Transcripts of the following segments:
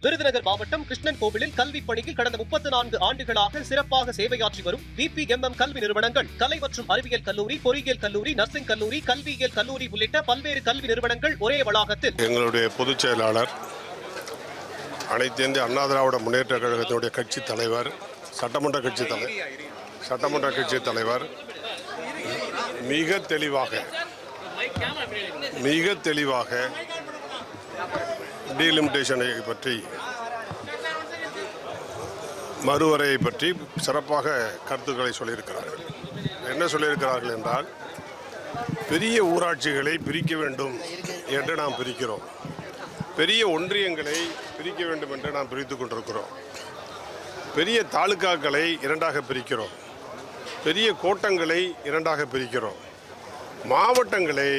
விருதுநகர் மாவட்டம் கிருஷ்ணன் கோவிலில் கல்விப் பணியில் கடந்த 34 ஆண்டுகளாக சிறப்பாக சேவையாற்றி வரும் VPMM கல்வி நிறுவனங்கள், கலை மற்றும் அறிவியல் கல்லூரி, பொறியியல் கல்லூரி, நர்சிங் கல்லூரி, கல்வியியல் கல்லூரி உள்ளிட்ட பல்வேறு கல்வி நிறுவனங்கள் ஒரே வளாகத்தில் எங்களுடைய பொதுச் செயலாளர், அனைத்து இந்திய அண்ணா திராவிட முன்னேற்ற கழகத்தினுடைய கட்சி தலைவர், சட்டமன்ற கட்சி தலைவர் மிக தெளிவாக டீலிமிட்டேஷனை பற்றி, மறுவரையை பற்றி சிறப்பாக கருத்துக்களை சொல்லியிருக்கிறார்கள். என்ன சொல்லியிருக்கிறார்கள் என்றால், பெரிய ஊராட்சிகளை பிரிக்க வேண்டும் என்று நாம் பிரிக்கிறோம், பெரிய ஒன்றியங்களை பிரிக்க வேண்டும் என்று நாம் பிரித்து கொண்டிருக்கிறோம், பெரிய தாலுகாக்களை இரண்டாக பிரிக்கிறோம், பெரிய கோட்டங்களை இரண்டாக பிரிக்கிறோம், மாவட்டங்களை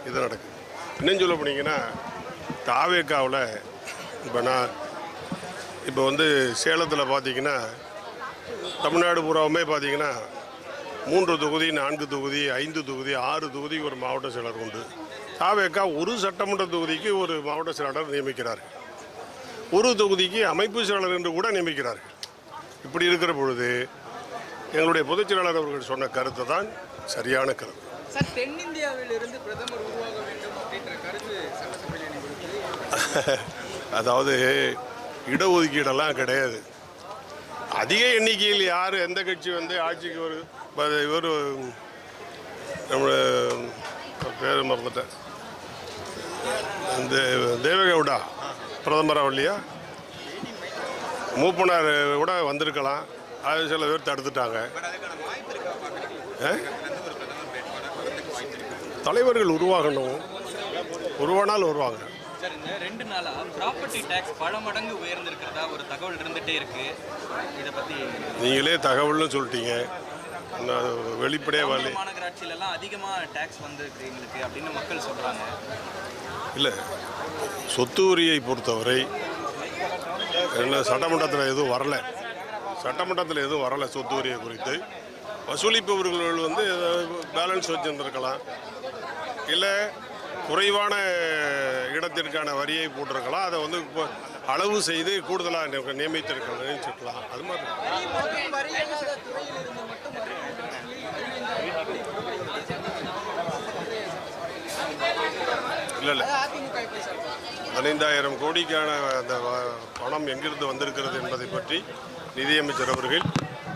இது நடக்குது. இன்னும் சொல்ல போனீங்கன்னா, தாவேக்காவில் இப்போ சேலத்தில் பார்த்தீங்கன்னா, தமிழ்நாடு பூராவுமே பார்த்தீங்கன்னா 3 தொகுதி, 4 தொகுதி, 5 தொகுதி, 6 தொகுதி ஒரு மாவட்ட செயலர் உண்டு. தாவேக்கா ஒரு சட்டமன்ற தொகுதிக்கு ஒரு மாவட்ட செயலாளர் நியமிக்கிறார்கள், ஒரு தொகுதிக்கு அமைப்பு செயலாளர் என்று கூட நியமிக்கிறார்கள். இப்படி இருக்கிற பொழுது எங்களுடைய பொதுச் செயலாளர் அவர்கள் சொன்ன கருத்து தான் சரியான கருத்து. சார், தென்னிந்தியாவில் இருந்து பிரதமர் உருவாக வேண்டும் அப்படின்ற கருத்து சட்டசபையில் அதாவது இடஒதுக்கீடெல்லாம் கிடையாது. அதிக எண்ணிக்கையில் யார் எந்த கட்சி ஆட்சிக்கு இவர் நம்ம பேர் மறந்துட்டேன், இந்த தேவகவுடா பிரதமராக இல்லையா, மூப்பனார் கூட வந்திருக்கலாம், அது சில பேர் தடுத்துட்டாங்க. தலைவர்கள் உருவாகணும், உருவானால் வருவாங்க. சார், இந்த 2 நாளா ப்ராப்பர்ட்டி டாக்ஸ் பல மடங்கு உயர்ந்திருக்கிறதா ஒரு தகவல் இருந்துகிட்டே இருக்கு. இதை பற்றி நீங்களே தகவல்னு சொல்லிட்டீங்க, வெளிப்படையாக வரல. மாநகராட்சியிலலாம் அதிகமாக டாக்ஸ் வந்திருக்கு எங்களுக்கு அப்படின்னு மக்கள் சொல்கிறாங்க. இல்லை, சொத்து வரியை பொறுத்தவரை என்ன சட்டமன்றத்தில் எதுவும் வரலை. சொத்து வரியை குறித்து வசூலிப்பவர்கள் பேலன்ஸ் வச்சுருந்துருக்கலாம், இல்லை குறைவான இடத்திற்கான வரியை போட்டிருக்கலாம், அதை அளவு செய்து கூடுதலாக நியமித்திருக்கலாம். அது மாதிரி இல்லை 15,000 கோடிக்கான அந்த பணம் எங்கிருந்து வந்திருக்கிறது என்பதை பற்றி நிதியமைச்சர் அவர்கள்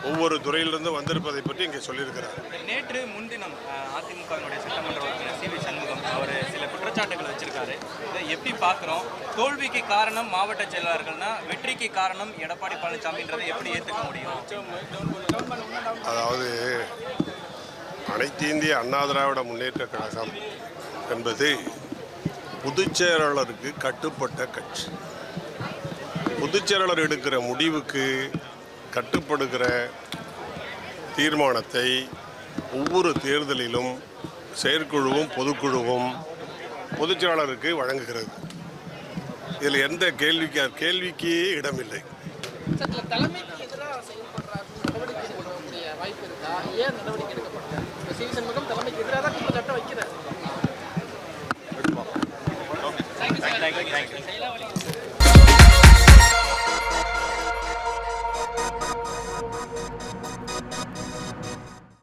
ஒவ்வொரு துறையிலிருந்து வந்திருப்பதை பற்றி இங்கே சொல்லியிருக்கிறார். நேற்று முன்தினம் அதிமுகவினுடைய சட்டமன்ற உறுப்பினர் CV சண்முகம் அவர் சில குற்றச்சாட்டுகள் வச்சிருக்காரு. இதை எப்படி பார்க்குறோம்? தோல்விக்கு காரணம் மாவட்ட செயலாளர்கள்னா வெற்றிக்கு காரணம் எடப்பாடி பழனிசாமின்றதை எப்படி ஏற்றுக்க முடியும்? அதாவது அனைத்து இந்திய அண்ணா திராவிட முன்னேற்ற கழகம் என்பது பொதுச் செயலாளருக்கு கட்டுப்பட்ட கட்சி. பொதுச் செயலாளர் எடுக்கிற முடிவுக்கு கட்டுப்படுகிற தீர்மானத்தை ஒவ்வொரு தேர்தலிலும் செயற்குழுவும் பொதுக்குழுவும் பொதுச் செயலாளருக்கு வழங்குகிறது. இதில் எந்த கேள்விக்கே இடமில்லை. Thank you.